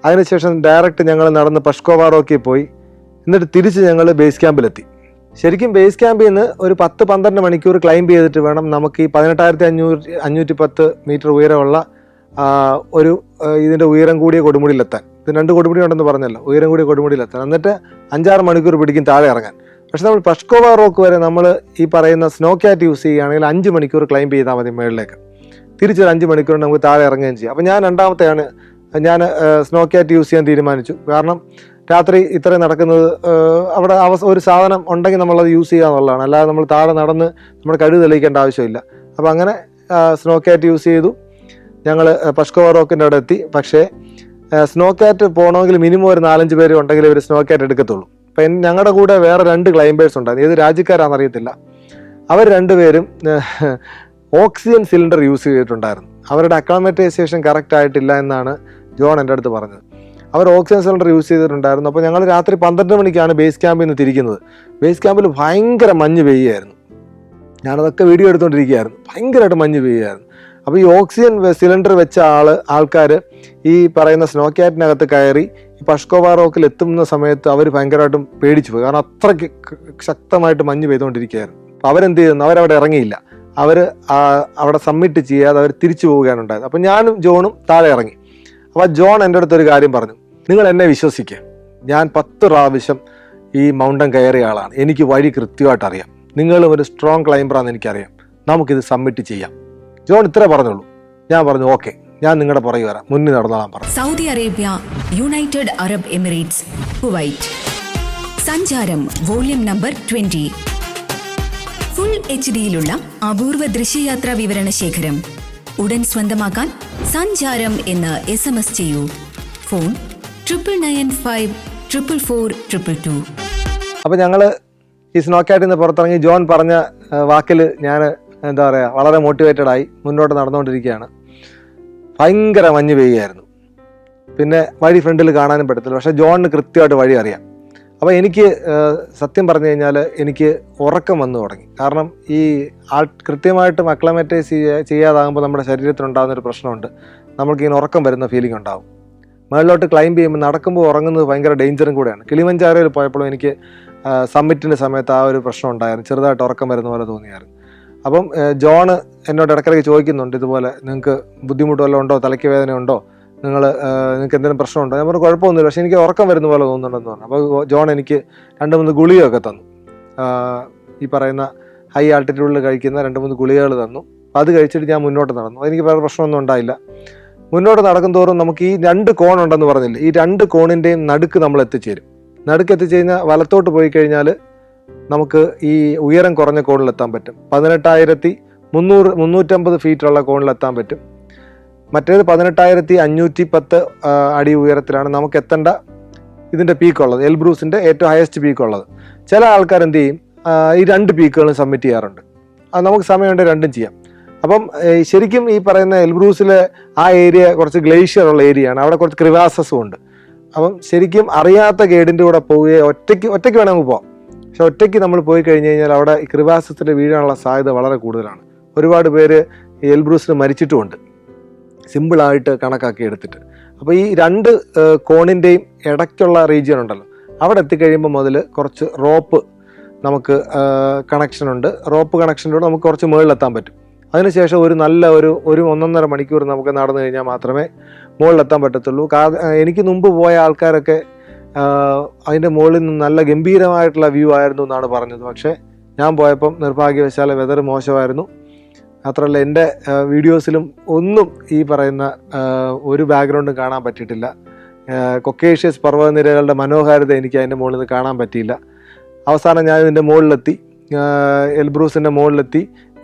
അതിനുശേഷം ഡയറക്റ്റ് ഞങ്ങൾ നടന്ന് പഷ്കോവ റോക്കിൽ പോയി. എന്നിട്ട് തിരിച്ച് ഞങ്ങൾ ബേസ് ക്യാമ്പിലെത്തി. ശരിക്കും ബേസ് ക്യാമ്പിൽ നിന്ന് ഒരു 10-12 മണിക്കൂർ ക്ലൈംബ് ചെയ്തിട്ട് വേണം നമുക്ക് ഈ 18,510 മീറ്റർ ഉയരമുള്ള ഒരു ഇതിൻ്റെ ഉയരം കൂടിയ കൊടുമുടിയിലെത്താൻ. ഇത് 2 കൊടുമുടി ഉണ്ടെന്ന് പറഞ്ഞല്ലോ, ഉയരം കൂടിയ കൊടുമുടിയിലെത്താൻ. എന്നിട്ട് 5-6 മണിക്കൂർ പിടിക്കും താഴെ ഇറങ്ങാൻ. പക്ഷെ നമ്മൾ പഷ്കോവ റോക്ക് വരെ നമ്മൾ ഈ പറയുന്ന സ്നോ ക്യാറ്റ് യൂസ് ചെയ്യുകയാണെങ്കിൽ 5 മണിക്കൂർ ക്ലൈംബ് ചെയ്താൽ മതി മുകളിലേക്ക്. തിരിച്ചൊരു 5 മണിക്കൂർ നമുക്ക് താഴെ ഇറങ്ങുകയും ചെയ്യാം. അപ്പോൾ ഞാൻ രണ്ടാമത്തെയാണ് ഞാൻ സ്നോ ക്യാറ്റ് യൂസ് ചെയ്യാൻ തീരുമാനിച്ചു. കാരണം രാത്രി ഇത്രയും നടക്കുന്നത് അവിടെ ഒരു സാധനം ഉണ്ടെങ്കിൽ നമ്മളത് യൂസ് ചെയ്യുക എന്നുള്ളതാണ്. അല്ലാതെ നമ്മൾ താഴെ നടന്ന് നമ്മുടെ കഴിവ് തെളിയിക്കേണ്ട ആവശ്യമില്ല. അപ്പോൾ അങ്ങനെ സ്നോ ക്യാറ്റ് യൂസ് ചെയ്തു. ഞങ്ങൾ പഷ്കോവ റോക്കിൻ്റെ അവിടെ എത്തി. പക്ഷേ സ്നോ ക്യാറ്റ് പോകണമെങ്കിൽ മിനിമം ഒരു 4-5 പേര് ഉണ്ടെങ്കിൽ ഒരു സ്നോ ക്യാറ്റ് എടുക്കത്തുള്ളൂ. അപ്പം ഞങ്ങളുടെ കൂടെ വേറെ 2 ക്ലൈംബേഴ്സ് ഉണ്ടായിരുന്നു. ഏത് രാജ്യക്കാരാണെന്നറിയത്തില്ല. അവർ 2 പേരും ഓക്സിജൻ സിലിണ്ടർ യൂസ് ചെയ്തിട്ടുണ്ടായിരുന്നു. അവരുടെ അക്ലമറ്റൈസേഷൻ കറക്റ്റ് ആയിട്ടില്ല എന്നാണ് ജോൺ എൻ്റെ അടുത്ത് പറഞ്ഞത്. അവർ ഓക്സിജൻ സിലിണ്ടർ യൂസ് ചെയ്തിട്ടുണ്ടായിരുന്നു. അപ്പോൾ ഞങ്ങൾ രാത്രി 12 മണിക്കാണ് ബേസ് ക്യാമ്പിൽ നിന്ന് തിരിക്കുന്നത്. ബേസ് ക്യാമ്പിൽ ഭയങ്കര മഞ്ഞ് പെയ്യുമായിരുന്നു. ഞാനതൊക്കെ വീഡിയോ എടുത്തുകൊണ്ടിരിക്കുകയായിരുന്നു. ഭയങ്കരമായിട്ട് മഞ്ഞ് പെയ്യുമായിരുന്നു. അപ്പോൾ ഈ ഓക്സിജൻ സിലിണ്ടർ വെച്ച ആൾക്കാർ ഈ പറയുന്ന സ്നോ ക്യാറ്റിനകത്ത് കയറി ഈ പഷ്കോവ റോക്കിൽ എത്തുന്ന സമയത്ത് അവർ ഭയങ്കരമായിട്ടും പേടിച്ചു പോയി. കാരണം അത്രയ്ക്ക് ശക്തമായിട്ട് മഞ്ഞ് പെയ്തുകൊണ്ടിരിക്കുകയായിരുന്നു. അപ്പോൾ അവരെന്ത് ചെയ്യുന്നു, അവരവിടെ ഇറങ്ങിയില്ല. അവർ അവിടെ സബ്മിറ്റ് ചെയ്യാതെ അവർ തിരിച്ചു പോവുകയാണ് ഉണ്ടായത്. അപ്പോൾ ഞാനും ജോണും താഴെ ഇറങ്ങി. അപ്പോൾ ജോൺ എൻ്റെ അടുത്തൊരു കാര്യം പറഞ്ഞു, നിങ്ങൾ എന്നെ വിശ്വസിക്കുക, ഞാൻ 10 പ്രാവശ്യം ഈ മൗണ്ടൻ കയറിയ ആളാണ്, എനിക്ക് വഴി കൃത്യമായിട്ട് അറിയാം, നിങ്ങളും ഒരു സ്ട്രോങ് ക്ലൈംബറാണെന്ന് എനിക്കറിയാം, നമുക്കിത് സബ്മിറ്റ് ചെയ്യാം. ജോൺ ഇത്രേ പറഞ്ഞുള്ളൂ. ഞാൻ പറഞ്ഞു ഓക്കെ, ഞാൻ നിങ്ങളുടെ പുറകെ വരാം, മുന്നിൽ നടന്നോളാൻ പറഞ്ഞു. Saudi Arabia, United Arab Emirates, Kuwait. സഞ്ചാരം വോള്യം നമ്പർ 20. ഫുൾ HD-യിലുള്ള അപൂർവ ദൃശ്യയാത്രാ വിവരണ ശേഖരം ഉടൻ സ്വന്തമാക്കാൻ സഞ്ചാരം എന്ന് SMS ചെയ്യൂ. ഫോൺ 9995444222. അപ്പോൾ ഞങ്ങൾ ഈ സ്നോ ക്യാറ്റിൽ നിന്ന് പുറത്തിറങ്ങി. ജോൺ പറഞ്ഞ വാക്കിൽ ഞാൻ എന്താ പറയുക, വളരെ മോട്ടിവേറ്റഡ് ആയി മുന്നോട്ട് നടന്നുകൊണ്ടിരിക്കുകയാണ്. ഭയങ്കര മഞ്ഞ് പെയ്യുമായിരുന്നു. പിന്നെ വഴി ഫ്രണ്ടിൽ കാണാനും പറ്റത്തില്ല. പക്ഷേ ജോണിന് കൃത്യമായിട്ട് വഴി അറിയാം. അപ്പോൾ എനിക്ക് സത്യം പറഞ്ഞു കഴിഞ്ഞാൽ എനിക്ക് ഉറക്കം വന്നു തുടങ്ങി. കാരണം ഈ കൃത്യമായിട്ടും അക്ലമറ്റൈസ് ചെയ്യാതാകുമ്പോൾ നമ്മുടെ ശരീരത്തിനുണ്ടാകുന്നൊരു പ്രശ്നമുണ്ട്. നമ്മൾക്കിങ്ങനെ ഉറക്കം വരുന്ന ഫീലിംഗ് ഉണ്ടാകും. മുകളിലോട്ട് ക്ലൈംബ് ചെയ്യുമ്പോൾ നടക്കുമ്പോൾ ഉറങ്ങുന്നത് ഭയങ്കര ഡേഞ്ചറും കൂടെയാണ്. കിളിമഞ്ചാരോയിൽ പോയപ്പോഴും എനിക്ക് സമ്മിറ്റിൻ്റെ സമയത്ത് ആ ഒരു പ്രശ്നം ഉണ്ടായിരുന്നു. ചെറുതായിട്ട് ഉറക്കം വരുന്ന പോലെ തോന്നിയായിരുന്നു. അപ്പം ജോണ് എന്നോട് ഇടയ്ക്കിടയ്ക്ക് ചോദിക്കുന്നുണ്ട്, ഇതുപോലെ നിങ്ങൾക്ക് ബുദ്ധിമുട്ട് വല്ലതും ഉണ്ടോ, തലയ്ക്ക് വേദന ഉണ്ടോ, നിങ്ങൾക്ക് എന്തെങ്കിലും പ്രശ്നമുണ്ടോ? ഞാൻ പറഞ്ഞു കുഴപ്പമൊന്നുമില്ല, പക്ഷേ എനിക്ക് ഉറക്കം വരുന്ന പോലെ തോന്നുന്നുണ്ടെന്ന് പറഞ്ഞു. അപ്പോൾ ജോൺ എനിക്ക് 2-3 ഗുളികയൊക്കെ തന്നു. ഈ പറയുന്ന ഹൈ ആൾട്ടിറ്റ്യൂഡിൽ കഴിക്കുന്ന 2-3 ഗുളികകൾ തന്നു. അത് കഴിച്ചിട്ട് ഞാൻ മുന്നോട്ട് നടന്നു. എനിക്ക് വേറെ പ്രശ്നമൊന്നും ഉണ്ടായില്ല. മുന്നോട്ട് നടക്കും തോറും നമുക്ക് ഈ 2 കോൺ ഉണ്ടെന്ന് പറഞ്ഞില്ലേ, ഈ 2 കോണിൻ്റെയും നടുക്ക് നമ്മൾ എത്തിച്ചേരും. നടുക്ക് എത്തിച്ചേരുന്ന വലത്തോട്ട് പോയി കഴിഞ്ഞാൽ നമുക്ക് ഈ ഉയരം കുറഞ്ഞ കോണിലെത്താൻ പറ്റും. 18,350 ഫീറ്റുള്ള കോണിലെത്താൻ പറ്റും. മറ്റേത് 18,510 അടി ഉയരത്തിലാണ് നമുക്ക് എത്തേണ്ട ഇതിൻ്റെ പീക്കുള്ളത്, എൽബ്രൂസിൻ്റെ ഏറ്റവും ഹയസ്റ്റ് പീക്കുള്ളത്. ചില ആൾക്കാർ എന്ത് ചെയ്യും, ഈ 2 പീക്കുകളും സബ്മിറ്റ് ചെയ്യാറുണ്ട്. അത് നമുക്ക് സമയമുണ്ട്, 2ഉം ചെയ്യാം. അപ്പം ശരിക്കും ഈ പറയുന്ന എൽബ്രൂസിലെ ആ ഏരിയ കുറച്ച് ഗ്ലേഷ്യർ ഉള്ള ഏരിയയാണ്. അവിടെ കുറച്ച് ക്രിവാസസും ഉണ്ട്. അപ്പം ശരിക്കും അറിയാത്ത ഗൈഡിൻ്റെ കൂടെ പോവുകയോ ഒറ്റയ്ക്ക് വേണം നമുക്ക് പോകാം. പക്ഷെ ഒറ്റയ്ക്ക് നമ്മൾ പോയി കഴിഞ്ഞ് കഴിഞ്ഞാൽ അവിടെ ഈ ക്രിവാസത്തിൽ വീഴാനുള്ള സാധ്യത വളരെ കൂടുതലാണ്. ഒരുപാട് പേര് ഈ എൽബ്രൂസിന് മരിച്ചിട്ടുമുണ്ട്, സിമ്പിളായിട്ട് കണക്കാക്കി എടുത്തിട്ട്. അപ്പോൾ ഈ 2 കോണിൻ്റെയും ഇടയ്ക്കുള്ള റീജിയൻ ഉണ്ടല്ലോ, അവിടെ എത്തിക്കഴിയുമ്പോൾ മുതൽ കുറച്ച് റോപ്പ് നമുക്ക് കണക്ഷനുണ്ട്. റോപ്പ് കണക്ഷനിലൂടെ നമുക്ക് കുറച്ച് മുകളിലെത്താൻ പറ്റും. അതിനുശേഷം ഒരു 1.5 മണിക്കൂർ നമുക്ക് നടന്നു കഴിഞ്ഞാൽ മാത്രമേ മുകളിലെത്താൻ പറ്റത്തുള്ളൂ. എനിക്ക് മുമ്പ് പോയ ആൾക്കാരൊക്കെ അതിൻ്റെ മുകളിൽ നിന്ന് നല്ല ഗംഭീരമായിട്ടുള്ള വ്യൂ ആയിരുന്നു എന്നാണ് പറഞ്ഞത്. പക്ഷേ ഞാൻ പോയപ്പം നിർഭാഗ്യവശാൽ വെതർ മോശമായിരുന്നു. മാത്രമല്ല എൻ്റെ വീഡിയോസിലും ഒന്നും ഈ പറയുന്ന ഒരു ബാക്ക്ഗ്രൗണ്ടും കാണാൻ പറ്റിയിട്ടില്ല. കൊക്കേഷ്യസ് പർവ്വതനിരകളുടെ മനോഹാരിത എനിക്ക് അതിൻ്റെ മുകളിൽ നിന്ന് കാണാൻ പറ്റിയില്ല. അവസാനം ഞാൻ ഇതിൻ്റെ മുകളിലെത്തി, എൽബ്രൂസിൻ്റെ മുകളിലെത്തി.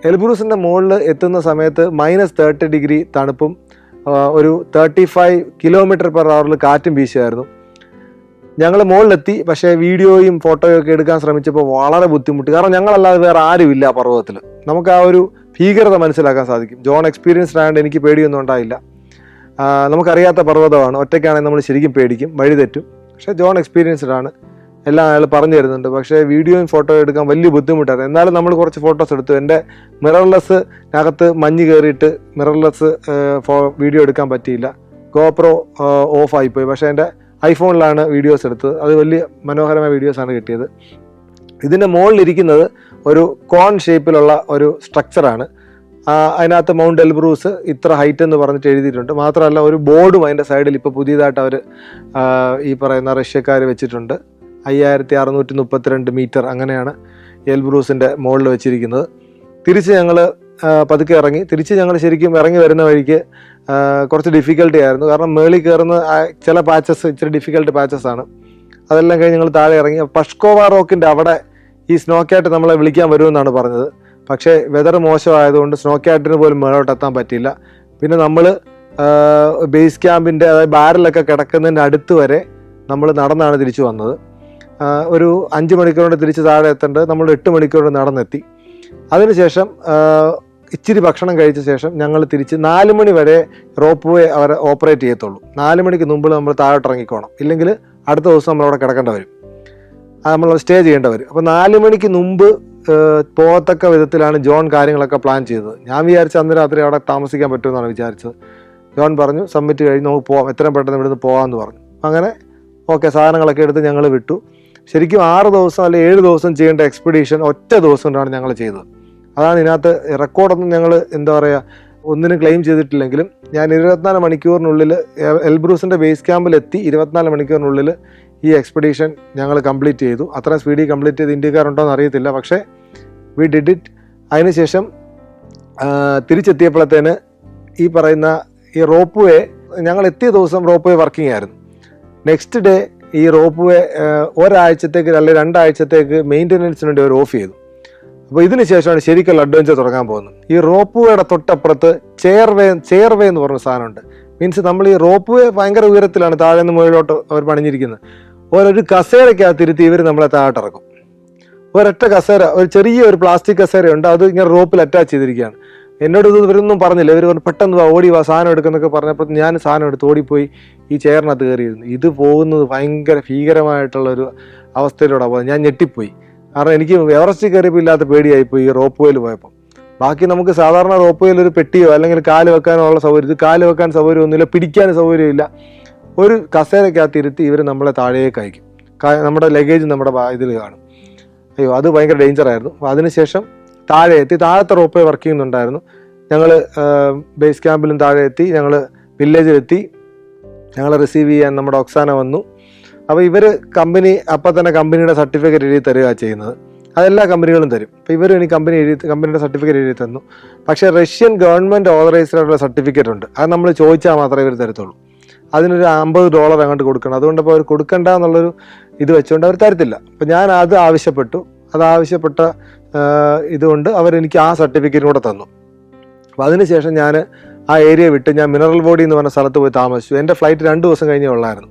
എൽബ്രൂസിൻ്റെ മുകളിൽ എത്തുന്ന സമയത്ത് -30 ഡിഗ്രി തണുപ്പും ഒരു 35 km/h കാറ്റും വീശുമായിരുന്നു. ഞങ്ങൾ മുകളിലെത്തി. പക്ഷേ വീഡിയോയും ഫോട്ടോയും ഒക്കെ എടുക്കാൻ ശ്രമിച്ചപ്പോൾ വളരെ ബുദ്ധിമുട്ട്. കാരണം ഞങ്ങളല്ലാതെ വേറെ ആരുമില്ല ആ പർവ്വതത്തിൽ. നമുക്ക് ആ ഒരു ഭീകരത മനസ്സിലാക്കാൻ സാധിക്കും. ജോൺ എക്സ്പീരിയൻസ്ഡ് ആയതുകൊണ്ട് എനിക്ക് പേടിയൊന്നും ഉണ്ടായില്ല. നമുക്കറിയാത്ത പർവ്വതമാണ്, ഒറ്റയ്ക്കാണെങ്കിൽ നമ്മൾ ശരിക്കും പേടിക്കും, വഴി തെറ്റും. പക്ഷേ ജോൺ എക്സ്പീരിയൻസ്ഡ് ആണ്. എല്ലാം അയാൾ പറഞ്ഞു തരുന്നുണ്ട്. പക്ഷേ വീഡിയോയും ഫോട്ടോ എടുക്കാൻ വലിയ ബുദ്ധിമുട്ടായിരുന്നു. എന്നാലും നമ്മൾ കുറച്ച് ഫോട്ടോസ് എടുത്തു. എൻ്റെ മിറർലെസ്സിനകത്ത് മഞ്ഞ് കയറിയിട്ട് മിറർലെസ് വീഡിയോ എടുക്കാൻ പറ്റിയില്ല. ഗോപ്രോ ഓഫായിപ്പോയി. പക്ഷേ എൻ്റെ ഐഫോണിലാണ് വീഡിയോസ് എടുത്തത്. അത് വലിയ മനോഹരമായ വീഡിയോസാണ് കിട്ടിയത്. ഇതിൻ്റെ മുകളിലിരിക്കുന്നത് ഒരു കോൺ ഷേപ്പിലുള്ള ഒരു സ്ട്രക്ചറാണ്. അതിനകത്ത് മൗണ്ട് എൽബ്രൂസ് ഇത്ര ഹൈറ്റ് എന്ന് പറഞ്ഞിട്ട് എഴുതിയിട്ടുണ്ട്. മാത്രമല്ല ഒരു ബോർഡും അതിൻ്റെ സൈഡിൽ ഇപ്പോൾ പുതിയതായിട്ട് അവർ ഈ പറയുന്ന റഷ്യക്കാർ വെച്ചിട്ടുണ്ട്. 5632 മീറ്റർ അങ്ങനെയാണ് എൽബ്രൂസിൻ്റെ മുകളിൽ വെച്ചിരിക്കുന്നത്. തിരിച്ച് ഞങ്ങൾ പതുക്കെ ഇറങ്ങി. ഞങ്ങൾ ശരിക്കും ഇറങ്ങി വരുന്ന വഴിക്ക് കുറച്ച് ഡിഫിക്കൽട്ടി ആയിരുന്നു. കാരണം മേളിൽ കയറുന്ന ചില പാച്ചസ് ഇച്ചിരി ഡിഫിക്കൽട്ട് പാച്ചസ് ആണ്. അതെല്ലാം കഴിഞ്ഞ് ഞങ്ങൾ താഴെ ഇറങ്ങി. പഷ്കോവ റോക്കിൻ്റെ അവിടെ ഈ സ്നോ ക്യാറ്റ് നമ്മളെ വിളിക്കാൻ വരുമെന്നാണ് പറഞ്ഞത്. പക്ഷേ വെതർ മോശമായതുകൊണ്ട് സ്നോ ക്യാറ്റിന് പോലും മേളോട്ട് എത്താൻ പറ്റിയില്ല. പിന്നെ നമ്മൾ ബേസ് ക്യാമ്പിൻ്റെ അതായത് ബാരലൊക്കെ കിടക്കുന്നതിൻ്റെ അടുത്ത് വരെ നമ്മൾ നടന്നാണ് തിരിച്ചു വന്നത്. ഒരു 5 മണിക്കൂറുകൊണ്ട് തിരിച്ച് താഴെ എത്തേണ്ടത് നമ്മൾ 8 മണിക്കൂർ നടന്നെത്തി. അതിനുശേഷം ഇച്ചിരി ഭക്ഷണം കഴിച്ച ശേഷം ഞങ്ങൾ തിരിച്ച് 4 മണി വരെ റോപ്പ് വേ അവർ ഓപ്പറേറ്റ് ചെയ്യത്തുള്ളൂ. 4 മണിക്ക് മുമ്പ് നമ്മൾ താഴോട്ട് ഇറങ്ങിക്കോണം. ഇല്ലെങ്കിൽ അടുത്ത ദിവസം നമ്മളവിടെ കിടക്കേണ്ട വരും, നമ്മൾ സ്റ്റേ ചെയ്യേണ്ടി വരും. അപ്പോൾ 4 മണിക്ക് മുമ്പ് പോകത്തക്ക വിധത്തിലാണ് ജോൺ കാര്യങ്ങളൊക്കെ പ്ലാൻ ചെയ്തത്. ഞാൻ വിചാരിച്ച അന്ന് രാത്രി അവിടെ താമസിക്കാൻ പറ്റുമെന്നാണ് വിചാരിച്ചത്. ജോൺ പറഞ്ഞു സബ്മിറ്റ് കഴിഞ്ഞ് നമുക്ക് പോകാം, എത്രയും പെട്ടെന്ന് ഇവിടുന്ന് പോകാമെന്ന് പറഞ്ഞു. അങ്ങനെ ഓക്കെ, സാധനങ്ങളൊക്കെ എടുത്ത് ഞങ്ങൾ വിട്ടു. ശരിക്കും 6 ദിവസം അല്ലെങ്കിൽ 7 ദിവസം ചെയ്യേണ്ട എക്സ്പെഡീഷൻ ഒറ്റ ദിവസം കൊണ്ടാണ് ഞങ്ങൾ ചെയ്തത്. അതാണ് ഇതിനകത്ത് റെക്കോർഡൊന്നും ഞങ്ങൾ എന്താ പറയുക ഒന്നിനും ക്ലെയിം ചെയ്തിട്ടില്ലെങ്കിലും ഞാൻ 24 മണിക്കൂറിനുള്ളിൽ എൽബ്രൂസിൻ്റെ ബേസ് ക്യാമ്പിലെത്തി 24 മണിക്കൂറിനുള്ളിൽ ഈ എക്സ്പെഡീഷൻ ഞങ്ങൾ കംപ്ലീറ്റ് ചെയ്തു. അത്രയും സ്പീഡിൽ കംപ്ലീറ്റ് ചെയ്ത് ഇന്ത്യക്കാരുണ്ടോ എന്ന് അറിയത്തില്ല, പക്ഷേ വി ഡിഡ് ഇറ്റ്. അതിനുശേഷം തിരിച്ചെത്തിയപ്പോഴത്തേന് ഈ പറയുന്ന ഈ റോപ്പ് വേ ഞങ്ങൾ എത്തിയ ദിവസം റോപ്പ് വേ വർക്കിംഗ് ആയിരുന്നു. നെക്സ്റ്റ് ഡേ ഈ റോപ്പ് വേ ഒരാഴ്ചത്തേക്ക് അല്ലെങ്കിൽ 2 ആഴ്ചത്തേക്ക് മെയിൻ്റനൻസിന് വേണ്ടി അവർ ഓഫ് ചെയ്തു. അപ്പോൾ ഇതിന് ശേഷമാണ് ശരിക്കുള്ള അഡ്വഞ്ചർ തുടങ്ങാൻ പോകുന്നത്. ഈ റോപ്പ് വേയുടെ തൊട്ടപ്പുറത്ത് ചെയർ വേ എന്ന് പറഞ്ഞ സാധനമുണ്ട്. മീൻസ് നമ്മൾ ഈ റോപ്പ് വേ ഭയങ്കര ഉയരത്തിലാണ് താഴെ നിന്ന് മുകളിലോട്ട് അവർ പണിഞ്ഞിരിക്കുന്നത്. ഒരു കസേരയ്ക്കകത്തിരുത്തി ഇവർ നമ്മളെ താഴോട്ടിറക്കും. ഒരൊറ്റ കസേര, ഒരു ചെറിയ പ്ലാസ്റ്റിക് കസേരയുണ്ട്, അത് ഇങ്ങനെ റോപ്പിൽ അറ്റാച്ച് ചെയ്തിരിക്കുകയാണ്. എന്നോട് ഇത് ഇവരൊന്നും പറഞ്ഞില്ല. ഇവർ പെട്ടെന്ന് ഓടി വാ സാധനം എടുക്കുന്നൊക്കെ പറഞ്ഞപ്പോൾ ഞാൻ സാധനം എടുത്ത് ഓടിപ്പോയി ഈ ചെയറിനകത്ത് കയറിയിരുന്നു. ഇത് പോകുന്നത് ഭയങ്കര ഭീകരമായിട്ടുള്ളൊരു അവസ്ഥയിലൂടെ പോകുന്നത്. ഞാൻ ഞെട്ടിപ്പോയി. കാരണം എനിക്ക് എവറസ്റ്റ് കയറിയപ്പോൾ ഇല്ലാത്ത പേടിയായിപ്പോയി ഈ റോപ്പ് വേയിൽ പോയപ്പോൾ. ബാക്കി നമുക്ക് സാധാരണ റോപ്പ് വേയിൽ ഒരു പെട്ടിയോ അല്ലെങ്കിൽ കാല് വെക്കാനുള്ള സൗകര്യം, ഇത് കാല് വെക്കാൻ സൗകര്യമൊന്നുമില്ല, പിടിക്കാൻ സൗകര്യമില്ല. ഒരു കസേരയ്ക്കകത്തിരുത്തി ഇവർ നമ്മളെ താഴേക്ക് അയക്കും. നമ്മുടെ ലഗേജ് നമ്മുടെ ഇതിൽ കാണും. അയ്യോ, അത് ഭയങ്കര ഡേഞ്ചറായിരുന്നു. അപ്പോൾ അതിനുശേഷം താഴെ എത്തി. താഴത്തെ റോപ്പ് വേ വർക്ക് ചെയ്യുന്നുണ്ടായിരുന്നു. ഞങ്ങൾ ബേസ് ക്യാമ്പിലും താഴെ എത്തി. ഞങ്ങൾ വില്ലേജിലെത്തി. ഞങ്ങളെ റിസീവ് ചെയ്യാൻ നമ്മുടെ ഒക്സാന വന്നു. അപ്പോൾ ഇവർ കമ്പനി അപ്പം തന്നെ കമ്പനിയുടെ സർട്ടിഫിക്കറ്റ് എഴുതി തരിക ചെയ്യുന്നത്. അതെല്ലാ കമ്പനികളും തരും. അപ്പോൾ ഇവരും എനിക്ക് കമ്പനിയുടെ സർട്ടിഫിക്കറ്റ് എഴുതി തന്നു. പക്ഷേ റഷ്യൻ ഗവൺമെൻറ് ഓതറൈസ്ഡ് ആയിട്ടുള്ള സർട്ടിഫിക്കറ്റ് ഉണ്ട്. അത് നമ്മൾ ചോദിച്ചാൽ മാത്രമേ ഇവർ തരത്തുള്ളൂ. അതിനൊരു $50 അങ്ങോട്ട് കൊടുക്കണം. അതുകൊണ്ട് അപ്പോൾ അവർ കൊടുക്കണ്ട എന്നുള്ളൊരു ഇത് വെച്ചുകൊണ്ട് അവർ തരത്തില്ല. അപ്പോൾ ഞാൻ അത് ആവശ്യപ്പെട്ടു. ഇതുകൊണ്ട് അവരെനിക്ക് ആ സർട്ടിഫിക്കറ്റ് കൂടെ തന്നു. അപ്പോൾ അതിനുശേഷം ഞാൻ ആ ഏരിയ വിട്ട് ഞാൻ മിനറൽ ബോഡി എന്ന് പറഞ്ഞ സ്ഥലത്ത് പോയി താമസിച്ചു. എൻ്റെ ഫ്ലൈറ്റ് 2 ദിവസം കഴിഞ്ഞേ ഉള്ളായിരുന്നു.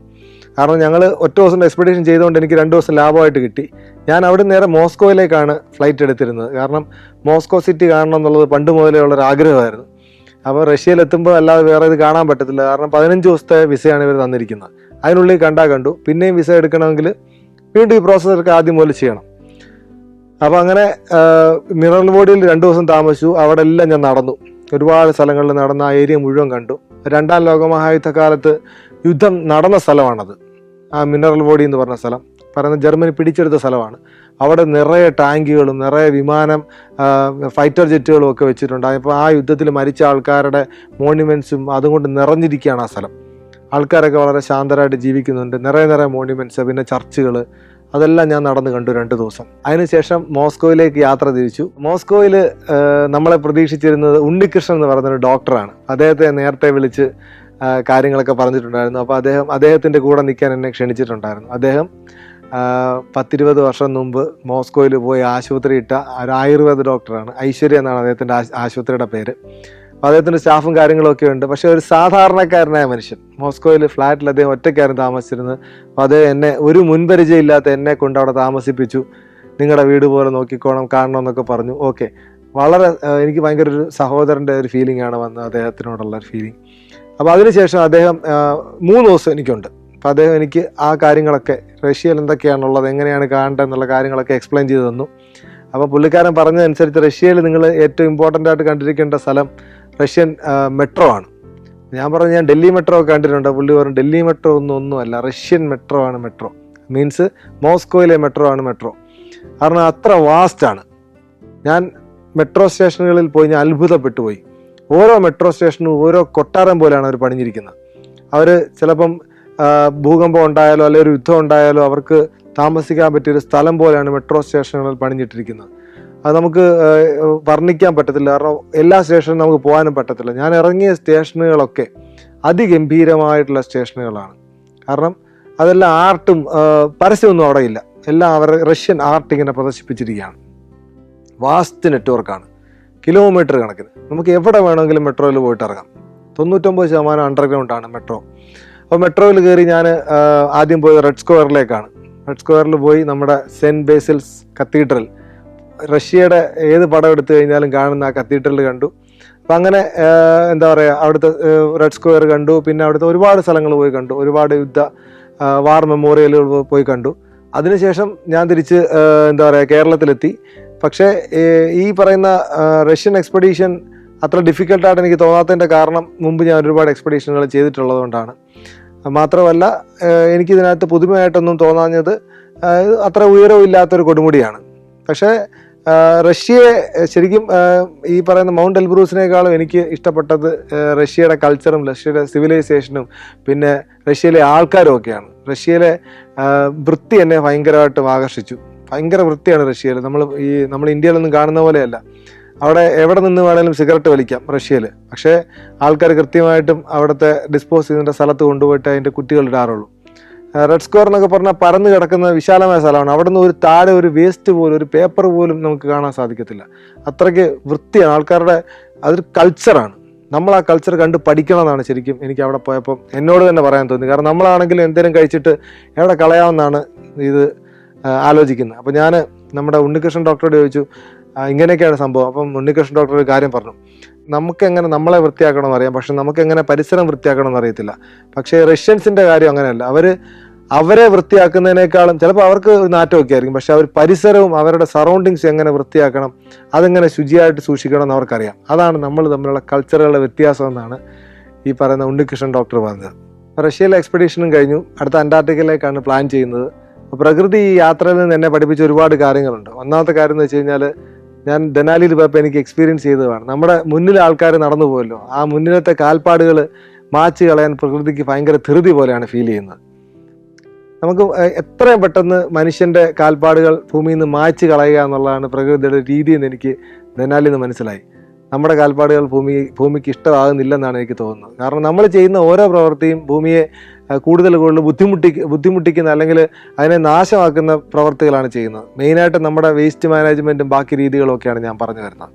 കാരണം ഞങ്ങൾ ഒറ്റ ദിവസം എക്സ്പെഡീഷൻ ചെയ്തുകൊണ്ട് എനിക്ക് 2 ദിവസം ലാഭമായിട്ട് കിട്ടി. ഞാൻ അവിടെ നേരെ മോസ്കോയിലേക്കാണ് ഫ്ലൈറ്റ് എടുത്തിരുന്നത്. കാരണം മോസ്കോ സിറ്റി കാണണം എന്നുള്ളത് പണ്ട് മുതലേ ഉള്ളൊരു ആഗ്രഹമായിരുന്നു. അപ്പോൾ റഷ്യയിലെത്തുമ്പോൾ അല്ലാതെ വേറെ ഇത് കാണാൻ പറ്റത്തില്ല. കാരണം 15 ദിവസത്തെ വിസയാണ് ഇവർ തന്നിരിക്കുന്നത്. അതിനുള്ളിൽ കണ്ടു. പിന്നെയും വിസ എടുക്കണമെങ്കിൽ വീണ്ടും ഈ പ്രോസസ്സൊക്കെ ആദ്യം മുതൽ ചെയ്യണം. അപ്പോൾ അങ്ങനെ മിനറൽ ബോഡിയിൽ 2 ദിവസം താമസിച്ചു. അവിടെ എല്ലാം ഞാൻ നടന്നു. ഒരുപാട് സ്ഥലങ്ങളിൽ നടന്ന് ആ ഏരിയ മുഴുവൻ കണ്ടു. 2ാം ലോകമഹായുദ്ധകാലത്ത് യുദ്ധം നടന്ന സ്ഥലമാണത്. ആ മിനറൽ ബോഡി എന്ന് പറഞ്ഞ സ്ഥലം പറയുന്നത് ജർമ്മനി പിടിച്ചെടുത്ത സ്ഥലമാണ്. അവിടെ നിറയെ ടാങ്കുകളും നിറയെ വിമാനം ഫൈറ്റർ ജെറ്റുകളും ഒക്കെ വെച്ചിട്ടുണ്ട്. അപ്പോൾ ആ യുദ്ധത്തിൽ മരിച്ച ആൾക്കാരുടെ മോണ്യുമെൻറ്റ്സും അതുകൊണ്ട് നിറഞ്ഞിരിക്കുകയാണ് ആ സ്ഥലം. ആൾക്കാരൊക്കെ വളരെ ശാന്തരായിട്ട് ജീവിക്കുന്നുണ്ട്. നിറയെ മോണ്യുമെൻറ്റ്സ്, പിന്നെ ചർച്ചുകൾ, അതെല്ലാം ഞാൻ നടന്ന് കണ്ടു 2 ദിവസം. അതിനുശേഷം മോസ്കോയിലേക്ക് യാത്ര തിരിച്ചു. മോസ്കോയിൽ നമ്മളെ പ്രതീക്ഷിച്ചിരുന്നത് ഉണ്ണികൃഷ്ണൻ എന്ന് പറയുന്നൊരു ഡോക്ടറാണ്. അദ്ദേഹത്തെ നേരത്തെ വിളിച്ച് കാര്യങ്ങളൊക്കെ പറഞ്ഞിട്ടുണ്ടായിരുന്നു. അപ്പോൾ അദ്ദേഹത്തിൻ്റെ കൂടെ നിൽക്കാൻ എന്നെ ക്ഷണിച്ചിട്ടുണ്ടായിരുന്നു. അദ്ദേഹം 10-20 വർഷം മുമ്പ് മോസ്കോയിൽ പോയി ആശുപത്രി ഇട്ട ഒരു ആയുർവേദ ഡോക്ടറാണ്. ഐശ്വര്യ എന്നാണ് അദ്ദേഹത്തിൻ്റെ ആശുപത്രിയുടെ പേര്. അപ്പോൾ അദ്ദേഹത്തിൻ്റെ സ്റ്റാഫും കാര്യങ്ങളൊക്കെ ഉണ്ട്. പക്ഷേ ഒരു സാധാരണക്കാരനായ മനുഷ്യൻ. മോസ്കോയിൽ ഫ്ലാറ്റിൽ അദ്ദേഹം ഒറ്റയ്ക്കായിരുന്നു താമസിച്ചിരുന്നത്. അപ്പോൾ അദ്ദേഹം എന്നെ ഒരു മുൻപരിചയം ഇല്ലാത്ത എന്നെ കൊണ്ട് അവിടെ താമസിപ്പിച്ചു. നിങ്ങളുടെ വീട് പോലെ നോക്കിക്കോണം, കാണണം എന്നൊക്കെ പറഞ്ഞു. ഓക്കെ, വളരെ എനിക്ക് ഭയങ്കര ഒരു സഹോദരൻ്റെ ഒരു ഫീലിംഗ് ആണ് വന്നത്, അദ്ദേഹത്തിനോടുള്ള ഒരു ഫീലിംഗ്. അപ്പോൾ അതിനുശേഷം അദ്ദേഹം 3 ദിവസം എനിക്കുണ്ട്. അപ്പോൾ അദ്ദേഹം എനിക്ക് ആ കാര്യങ്ങളൊക്കെ റഷ്യയിൽ എന്തൊക്കെയാണുള്ളത്, എങ്ങനെയാണ് കാണേണ്ടത് എന്നുള്ള കാര്യങ്ങളൊക്കെ എക്സ്പ്ലെയിൻ ചെയ്ത് തന്നു. അപ്പോൾ പുള്ളിക്കാരൻ പറഞ്ഞതനുസരിച്ച് റഷ്യയിൽ നിങ്ങൾ ഏറ്റവും ഇമ്പോർട്ടൻ്റ് ആയിട്ട് കണ്ടിരിക്കേണ്ട സ്ഥലം റഷ്യൻ മെട്രോ ആണ്. ഞാൻ പറഞ്ഞു ഞാൻ ഡൽഹി മെട്രോ ഒക്കെ കണ്ടിട്ടുണ്ട്. പുള്ളി പറഞ്ഞു ഡൽഹി മെട്രോ ഒന്നുമല്ല, റഷ്യൻ മെട്രോ ആണ് മെട്രോ. മീൻസ് മോസ്കോയിലെ മെട്രോ ആണ് മെട്രോ. കാരണം അത്ര വാസ്റ്റാണ്. ഞാൻ മെട്രോ സ്റ്റേഷനുകളിൽ പോയി ഞാൻ അത്ഭുതപ്പെട്ടു പോയി. ഓരോ മെട്രോ സ്റ്റേഷനും ഓരോ കൊട്ടാരം പോലെയാണ് അവർ പണിഞ്ഞിരിക്കുന്നത്. അവർ ചിലപ്പം ഭൂകമ്പം ഉണ്ടായാലോ അല്ലെങ്കിൽ ഒരു യുദ്ധം ഉണ്ടായാലോ അവർക്ക് താമസിക്കാൻ പറ്റിയൊരു സ്ഥലം പോലെയാണ് മെട്രോ സ്റ്റേഷനുകളിൽ പണിഞ്ഞിട്ടിരിക്കുന്നത്. അത് നമുക്ക് വർണ്ണിക്കാൻ പറ്റത്തില്ല. കാരണം എല്ലാ സ്റ്റേഷനും നമുക്ക് പോകാനും പറ്റത്തില്ല. ഞാൻ ഇറങ്ങിയ സ്റ്റേഷനുകളൊക്കെ അതിഗംഭീരമായിട്ടുള്ള സ്റ്റേഷനുകളാണ്. കാരണം അതെല്ലാം ആർട്ടും പരസ്യമൊന്നും അവിടെ ഇല്ല. എല്ലാം അവരുടെ റഷ്യൻ ആർട്ട് ഇങ്ങനെ പ്രദർശിപ്പിച്ചിരിക്കുകയാണ്. വാസ്റ്റ് നെറ്റ്വർക്കാണ്, കിലോമീറ്റർ കണക്കിന്. നമുക്ക് എവിടെ വേണമെങ്കിലും മെട്രോയിൽ പോയിട്ട് ഇറങ്ങാം. 99% അണ്ടർഗ്രൗണ്ടാണ് മെട്രോ. അപ്പോൾ മെട്രോയിൽ കയറി ഞാൻ ആദ്യം പോയത് റെഡ് സ്ക്വയറിലേക്കാണ്. റെഡ് സ്ക്വയറിൽ പോയി നമ്മുടെ സെൻറ്റ് ബേസിൽസ് കത്തീഡ്രൽ, റഷ്യയുടെ ഏത് പടം എടുത്തു കഴിഞ്ഞാലും കാണുന്ന ആ കത്തീഡ്രൽ കണ്ടു. അപ്പം അങ്ങനെ എന്താ പറയുക, അവിടുത്തെ റെഡ് സ്ക്വയർ കണ്ടു. പിന്നെ അവിടുത്തെ ഒരുപാട് സ്ഥലങ്ങൾ പോയി കണ്ടു. ഒരുപാട് വാർ മെമ്മോറിയലുകൾ പോയി കണ്ടു. അതിനുശേഷം ഞാൻ തിരിച്ച് എന്താ പറയുക കേരളത്തിലെത്തി. പക്ഷേ ഈ പറയുന്ന റഷ്യൻ എക്സ്പെഡീഷൻ അത്ര ഡിഫിക്കൽട്ടായിട്ട് എനിക്ക് തോന്നാത്തതിൻ്റെ കാരണം മുമ്പ് ഞാൻ ഒരുപാട് എക്സ്പെഡീഷനുകൾ ചെയ്തിട്ടുള്ളത് കൊണ്ടാണ്. മാത്രമല്ല എനിക്കിതിനകത്ത് പുതുമയായിട്ടൊന്നും തോന്നാഞ്ഞത് അത്ര ഉയരമില്ലാത്തൊരു കൊടുമുടിയാണ്. പക്ഷേ റഷ്യയെ ശരിക്കും ഈ പറയുന്ന മൗണ്ട് എൽബ്രൂസിനേക്കാളും എനിക്ക് ഇഷ്ടപ്പെട്ടത് റഷ്യയുടെ കൾച്ചറും റഷ്യയുടെ സിവിലൈസേഷനും പിന്നെ റഷ്യയിലെ ആൾക്കാരും ഒക്കെയാണ്. റഷ്യയിലെ വൃത്തി എന്നെ ഭയങ്കരമായിട്ടും ആകർഷിച്ചു. ഭയങ്കര വൃത്തിയാണ് റഷ്യയിൽ. നമ്മൾ ഇന്ത്യയിലൊന്നും കാണുന്ന പോലെയല്ല. അവിടെ എവിടെ നിന്ന് വേണമെങ്കിലും സിഗരറ്റ് വലിക്കാം റഷ്യയിൽ. പക്ഷേ ആൾക്കാർ കൃത്യമായിട്ടും അവിടുത്തെ ഡിസ്പോസ് ചെയ്തിൻ്റെ സ്ഥലത്ത് കൊണ്ടുപോയിട്ട് അതിൻ്റെ കുറ്റികൾ ഇടാറുള്ളൂ. റെഡ് സ്ക്വയർ എന്നൊക്കെ പറഞ്ഞാൽ പരന്ന് കിടക്കുന്ന വിശാലമായ സ്ഥലമാണ്. അവിടെ നിന്ന് ഒരു താഴെ ഒരു വേസ്റ്റ് പോലും ഒരു പേപ്പർ പോലും നമുക്ക് കാണാൻ സാധിക്കത്തില്ല. അത്രയ്ക്ക് വൃത്തിയാണ് ആൾക്കാരുടെ. അതൊരു കൾച്ചറാണ്. നമ്മൾ ആ കൾച്ചർ കണ്ട് പഠിക്കണമെന്നാണ് ശരിക്കും എനിക്ക് അവിടെ പോയപ്പം എന്നോട് തന്നെ പറയാൻ തോന്നി. കാരണം നമ്മളാണെങ്കിലും എന്തെങ്കിലും കഴിച്ചിട്ട് എവിടെ കളയാമെന്നാണ് ഇത് ആലോചിക്കുന്നത്. അപ്പോൾ ഞാൻ നമ്മുടെ ഉണ്ണികൃഷ്ണൻ ഡോക്ടറോട് ചോദിച്ചു ഇങ്ങനെയൊക്കെയാണ് സംഭവം. അപ്പം ഉണ്ണികൃഷ്ണൻ ഡോക്ടർ ഒരു കാര്യം പറഞ്ഞു, നമുക്കെങ്ങനെ നമ്മളെ വൃത്തിയാക്കണമെന്ന് അറിയാം, പക്ഷെ നമുക്കെങ്ങനെ പരിസരം വൃത്തിയാക്കണമെന്ന് അറിയത്തില്ല. പക്ഷേ റഷ്യൻസിൻ്റെ കാര്യം അങ്ങനെയല്ല. അവരെ വൃത്തിയാക്കുന്നതിനേക്കാളും ചിലപ്പോൾ അവർക്ക് നാറ്റമൊക്കെ ആയിരിക്കും, പക്ഷെ അവർ പരിസരവും അവരുടെ സറൗണ്ടിങ്സ് എങ്ങനെ വൃത്തിയാക്കണം, അതെങ്ങനെ ശുചിയായിട്ട് സൂക്ഷിക്കണം എന്ന് അവർക്കറിയാം. അതാണ് നമ്മൾ തമ്മിലുള്ള കൾച്ചറുകളുടെ വ്യത്യാസം എന്നാണ് ഈ പറയുന്ന ഉണ്ണികൃഷ്ണൻ ഡോക്ടർ പറഞ്ഞത്. റഷ്യയിലെ എക്സ്പെഡീഷനും കഴിഞ്ഞു. അടുത്ത അന്റാർട്ടിക്കയിലേക്കാണ് പ്ലാൻ ചെയ്യുന്നത്. പ്രകൃതി ഈ യാത്രയിൽ നിന്ന് എന്നെ പഠിപ്പിച്ച ഒരുപാട് കാര്യങ്ങളുണ്ട്. ഒന്നാമത്തെ കാര്യം എന്ന് വെച്ച് കഴിഞ്ഞാൽ ഞാൻ ദനാലിയിൽ പോയപ്പോൾ എനിക്ക് എക്സ്പീരിയൻസ് ചെയ്തതാണ്. നമ്മുടെ മുന്നിൽ ആൾക്കാർ നടന്നു പോയല്ലോ, ആ മുന്നിലത്തെ കാൽപ്പാടുകൾ മാച്ച് കളയാൻ പ്രകൃതിക്ക് ഭയങ്കര ധൃതി പോലെയാണ് ഫീൽ ചെയ്യുന്നത്. നമുക്ക് എത്രയും പെട്ടെന്ന് മനുഷ്യൻ്റെ കാൽപ്പാടുകൾ ഭൂമിയിൽ നിന്ന് മായ്ച്ച് കളയുക എന്നുള്ളതാണ് പ്രകൃതിയുടെ രീതി എന്ന് എനിക്ക് ദനാലിൽ നിന്ന് മനസ്സിലായി. നമ്മുടെ കാൽപ്പാടുകൾ ഭൂമിക്ക് ഇഷ്ടമാകുന്നില്ലെന്നാണ് എനിക്ക് തോന്നുന്നത്. കാരണം നമ്മൾ ചെയ്യുന്ന ഓരോ പ്രവൃത്തിയും ഭൂമിയെ കൂടുതൽ ബുദ്ധിമുട്ടിക്കുന്ന അല്ലെങ്കിൽ അതിനെ നാശമാക്കുന്ന പ്രവർത്തികളാണ് ചെയ്യുന്നത്. മെയിനായിട്ട് നമ്മുടെ വേസ്റ്റ് മാനേജ്മെൻറ്റും ബാക്കി രീതികളും ഒക്കെയാണ് ഞാൻ പറഞ്ഞു വരുന്നത്.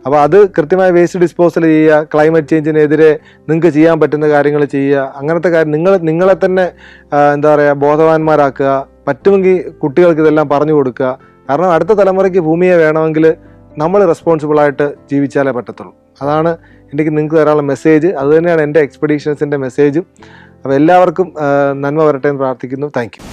അപ്പോൾ അത് കൃത്യമായ വേസ്റ്റ് ഡിസ്പോസൽ ചെയ്യുക, ക്ലൈമറ്റ് ചേഞ്ചിനെതിരെ നിങ്ങൾക്ക് ചെയ്യാൻ പറ്റുന്ന കാര്യങ്ങൾ ചെയ്യുക, അങ്ങനത്തെ കാര്യം നിങ്ങളെ തന്നെ എന്താ പറയുക ബോധവാന്മാരാക്കുക. പറ്റുമെങ്കിൽ കുട്ടികൾക്ക് ഇതെല്ലാം പറഞ്ഞു കൊടുക്കുക. കാരണം അടുത്ത തലമുറയ്ക്ക് ഭൂമിയെ വേണമെങ്കിൽ നമ്മൾ റെസ്പോൺസിബിളായിട്ട് ജീവിച്ചാലേ പറ്റത്തുള്ളൂ. അതാണ് എനിക്ക് നിങ്ങൾക്ക് തരാനുള്ള മെസ്സേജ്. അതുതന്നെയാണ് എൻ്റെ എക്സ്പെഡീഷൻസിൻ്റെ മെസ്സേജും. അപ്പോൾ എല്ലാവർക്കും നന്മ വരട്ടെ എന്ന് പ്രാർത്ഥിക്കുന്നു. Thank you.